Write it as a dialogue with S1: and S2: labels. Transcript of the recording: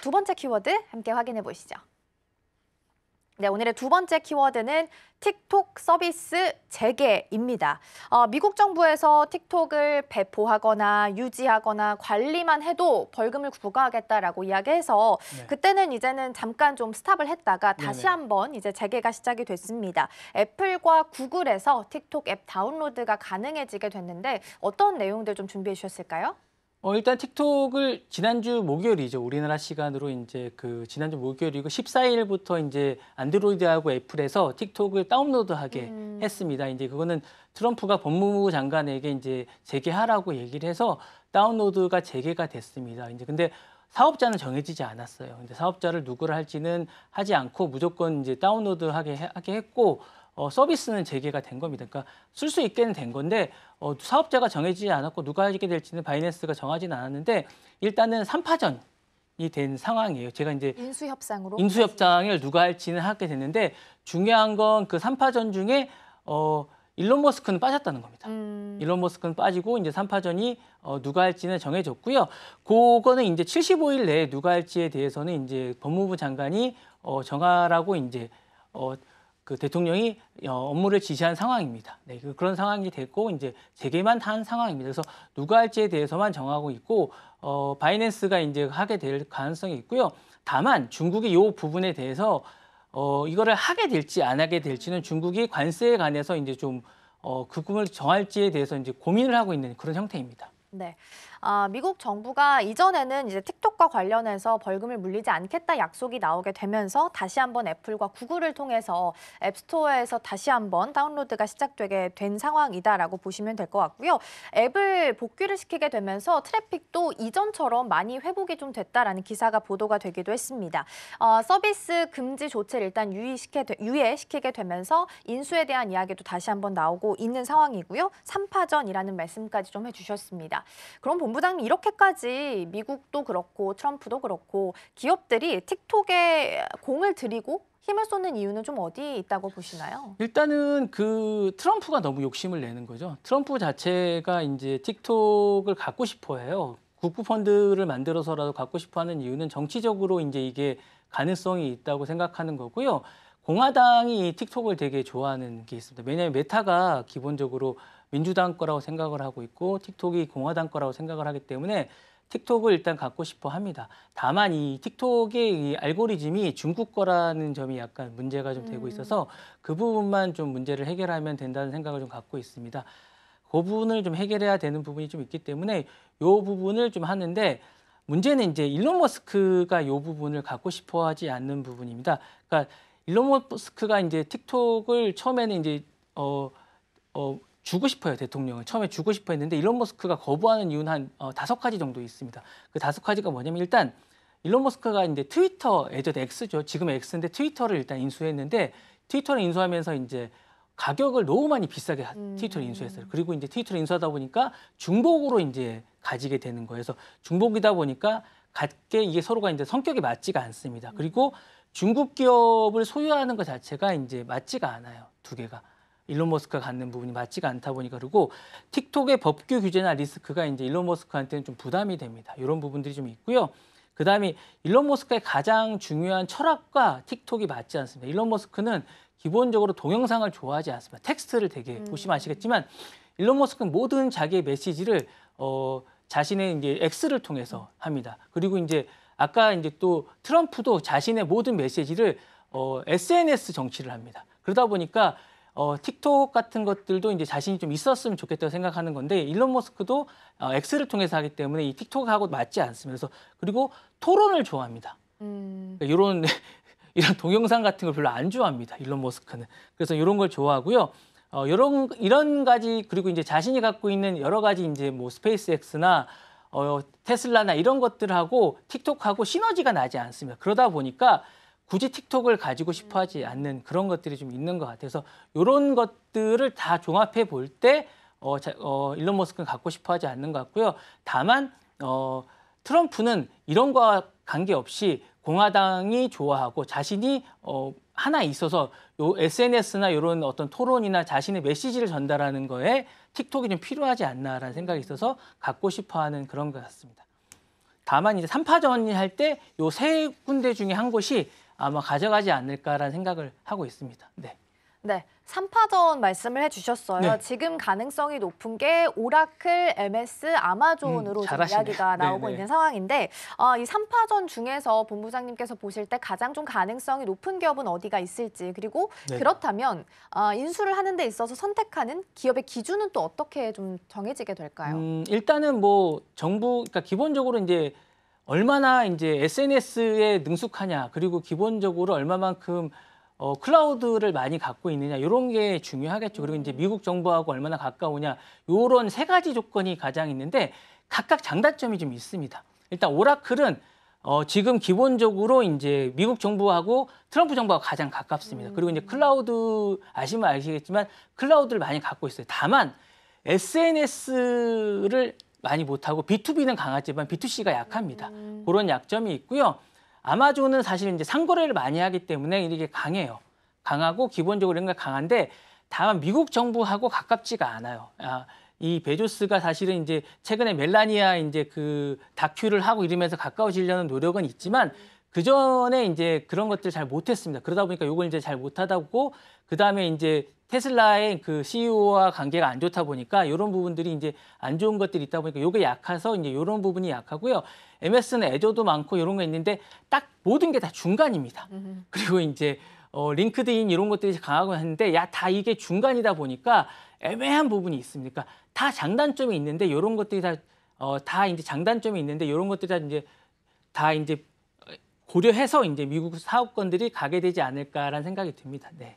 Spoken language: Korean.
S1: 두 번째 키워드 함께 확인해 보시죠. 네, 오늘의 두 번째 키워드는 틱톡 서비스 재개입니다. 미국 정부에서 틱톡을 배포하거나 유지하거나 관리만 해도 벌금을 부과하겠다라고 이야기해서 그때는 이제는 잠깐 좀 스탑을 했다가 다시 한번 이제 재개가 시작이 됐습니다. 애플과 구글에서 틱톡 앱 다운로드가 가능해지게 됐는데 어떤 내용들 좀 준비해 주셨을까요?
S2: 일단 틱톡을 지난주 목요일이죠. 우리나라 시간으로 이제 지난주 목요일이고 14일부터 이제 안드로이드하고 애플에서 틱톡을 다운로드하게 했습니다. 이제 그거는 트럼프가 법무부 장관에게 이제 재개하라고 얘기를 해서 다운로드가 재개가 됐습니다. 이제 근데 사업자는 정해지지 않았어요. 근데 사업자를 누구를 할지는 하지 않고 무조건 이제 다운로드하게 했고 서비스는 재개가 된 겁니다. 그러니까 쓸 수 있게는 된 건데 사업자가 정해지지 않았고 누가 하게 될지는 바이낸스가 정하지는 않았는데 일단은 3파전이 된 상황이에요. 제가 이제 인수협상을 누가 할지는 하게 됐는데 중요한 건 그 3파전 중에 일론 머스크는 빠졌다는 겁니다. 일론 머스크는 빠지고 이제 3파전이 누가 할지는 정해졌고요. 그거는 이제 75일 내에 누가 할지에 대해서는 이제 법무부 장관이 정하라고 이제 그 대통령이 업무를 지시한 상황입니다. 네, 그런 상황이 됐고 이제 재개만 한 상황입니다. 그래서 누가 할지에 대해서만 정하고 있고 바이낸스가 이제 하게 될 가능성이 있고요. 다만 중국이 이 부분에 대해서 이거를 하게 될지 안 하게 될지는 중국이 관세에 관해서 이제 좀 그 부분을 정할지에 대해서 이제 고민을 하고 있는 그런 형태입니다.
S1: 네. 미국 정부가 이전에는 이제 틱톡과 관련해서 벌금을 물리지 않겠다 약속이 나오게 되면서 다시 한번 애플과 구글을 통해서 앱스토어에서 다시 한번 다운로드가 시작되게 된 상황이다라고 보시면 될 것 같고요. 앱을 복귀를 시키게 되면서 트래픽도 이전처럼 많이 회복이 좀 됐다라는 기사가 보도가 되기도 했습니다. 서비스 금지 조치를 일단 유예시키게 되면서 인수에 대한 이야기도 다시 한번 나오고 있는 상황이고요. 3파전이라는 말씀까지 좀 해주셨습니다. 그럼 본부장님 이렇게까지 미국도 그렇고 트럼프도 그렇고 기업들이 틱톡에 공을 들이고 힘을 쏟는 이유는 좀 어디에 있다고 보시나요?
S2: 일단은 트럼프가 너무 욕심을 내는 거죠. 트럼프 자체가 이제 틱톡을 갖고 싶어 해요. 국부 펀드를 만들어서라도 갖고 싶어 하는 이유는 정치적으로 이제 이게 가능성이 있다고 생각하는 거고요. 공화당이 틱톡을 되게 좋아하는 게 있습니다. 왜냐하면 메타가 기본적으로 민주당 거라고 생각을 하고 있고 틱톡이 공화당 거라고 생각을 하기 때문에 틱톡을 일단 갖고 싶어 합니다. 다만 이 틱톡의 이 알고리즘이 중국 거라는 점이 약간 문제가 좀 되고 있어서 그 부분만 좀 문제를 해결하면 된다는 생각을 좀 갖고 있습니다. 그 부분을 좀 해결해야 되는 부분이 좀 있기 때문에 이 부분을 좀 하는데 문제는 이제 일론 머스크가 이 부분을 갖고 싶어 하지 않는 부분입니다. 그러니까 일론 머스크가 이제 틱톡을 처음에는 이제 주고 싶어요, 대통령을. 처음에 주고 싶어 했는데 일론 머스크가 거부하는 이유는 한 5가지 정도 있습니다. 그 5가지가 뭐냐면 일단 일론 머스크가 이제 트위터, 예전에 X죠. 지금 X인데 트위터를 일단 인수했는데 트위터를 인수하면서 이제 가격을 너무 많이 비싸게 트위터를 인수했어요. 그리고 이제 트위터를 인수하다 보니까 중복으로 이제 가지게 되는 거예요. 그래서 중복이다 보니까 같게 이게 서로가 이제 성격이 맞지가 않습니다. 그리고 중국 기업을 소유하는 것 자체가 이제 맞지가 않아요. 두 개가. 일론 머스크가 갖는 부분이 맞지가 않다 보니까 그리고 틱톡의 법규 규제나 리스크가 이제 일론 머스크한테는 좀 부담이 됩니다. 이런 부분들이 좀 있고요. 그다음에 일론 머스크의 가장 중요한 철학과 틱톡이 맞지 않습니다. 일론 머스크는 기본적으로 동영상을 좋아하지 않습니다. 텍스트를 되게 보시면 아시겠지만 일론 머스크는 모든 자기의 메시지를 자신의 이제 X를 통해서 합니다. 그리고 이제 아까 이제 또 트럼프도 자신의 모든 메시지를 SNS 정치를 합니다. 그러다 보니까 틱톡 같은 것들도 이제 자신이 좀 있었으면 좋겠다고 생각하는 건데 일론 머스크도 X를 통해서 하기 때문에 이 틱톡하고 맞지 않습니다. 그래서 그리고 토론을 좋아합니다. 그러니까 이런 동영상 같은 걸 별로 안 좋아합니다. 일론 머스크는. 그래서 이런 걸 좋아하고요. 이런 가지 그리고 이제 자신이 갖고 있는 여러 가지 이제 뭐 스페이스X나 테슬라나 이런 것들하고 틱톡하고 시너지가 나지 않습니다. 그러다 보니까 굳이 틱톡을 가지고 싶어 하지 않는 그런 것들이 좀 있는 것 같아서 이런 것들을 다 종합해 볼 때 일론 머스크는 갖고 싶어 하지 않는 것 같고요. 다만 트럼프는 이런 거와 관계없이 공화당이 좋아하고 자신이 하나 있어서 요 SNS나 이런 어떤 토론이나 자신의 메시지를 전달하는 거에 틱톡이 좀 필요하지 않나라는 생각이 있어서 갖고 싶어 하는 그런 것 같습니다. 다만 이제 3파전이 할 때 요 세 군데 중에 한 곳이 아마 가져가지 않을까라는 생각을 하고 있습니다. 네.
S1: 네, 3파전 말씀을 해주셨어요.
S2: 네.
S1: 지금 가능성이 높은 게 오라클, MS, 아마존으로 지금
S2: 잘하시네요.
S1: 이야기가 나오고
S2: 네네.
S1: 있는 상황인데 이 3파전 중에서 본부장님께서 보실 때 가장 좀 가능성이 높은 기업은 어디가 있을지 그리고
S2: 네.
S1: 그렇다면 인수를 하는 데 있어서 선택하는 기업의 기준은 또 어떻게 좀 정해지게 될까요?
S2: 일단은 뭐 정부, 그러니까 기본적으로 이제 얼마나 이제 SNS에 능숙하냐, 그리고 기본적으로 얼마만큼 클라우드를 많이 갖고 있느냐, 이런 게 중요하겠죠. 그리고 이제 미국 정부하고 얼마나 가까우냐, 이런 세 가지 조건이 가장 있는데 각각 장단점이 좀 있습니다. 일단 오라클은 지금 기본적으로 이제 미국 정부하고 트럼프 정부하고 가장 가깝습니다. 그리고 이제 클라우드 아시면 아시겠지만 클라우드를 많이 갖고 있어요. 다만 SNS를 많이 못하고 B2B는 강하지만 B2C가 약합니다. 그런 약점이 있고요. 아마존은 사실 이제 상거래를 많이 하기 때문에 이게 강해요. 강하고 기본적으로 이런 게 강한데 다만 미국 정부하고 가깝지가 않아요. 이 베조스가 사실은 이제 최근에 멜라니아 이제 그 다큐를 하고 이러면서 가까워지려는 노력은 있지만 그 전에 이제 그런 것들 잘 못했습니다. 그러다 보니까 이걸 이제 잘 못하다 보고 그 다음에 이제 테슬라의 그 CEO와 관계가 안 좋다 보니까 이런 부분들이 이제 안 좋은 것들이 있다 보니까 이게 약해서 이제 이런 부분이 약하고요. MS는 애저도 많고 이런 거 있는데 딱 모든 게 다 중간입니다. 그리고 이제 링크드인 이런 것들이 강하고 하는데 다 이게 중간이다 보니까 애매한 부분이 있습니다. 그러니까 다 장단점이 있는데 이런 것들이 다 이제 장단점이 있는데 이런 것들이 다 이제 고려해서 이제 미국 사업권들이 가게 되지 않을까라는 생각이 듭니다. 네.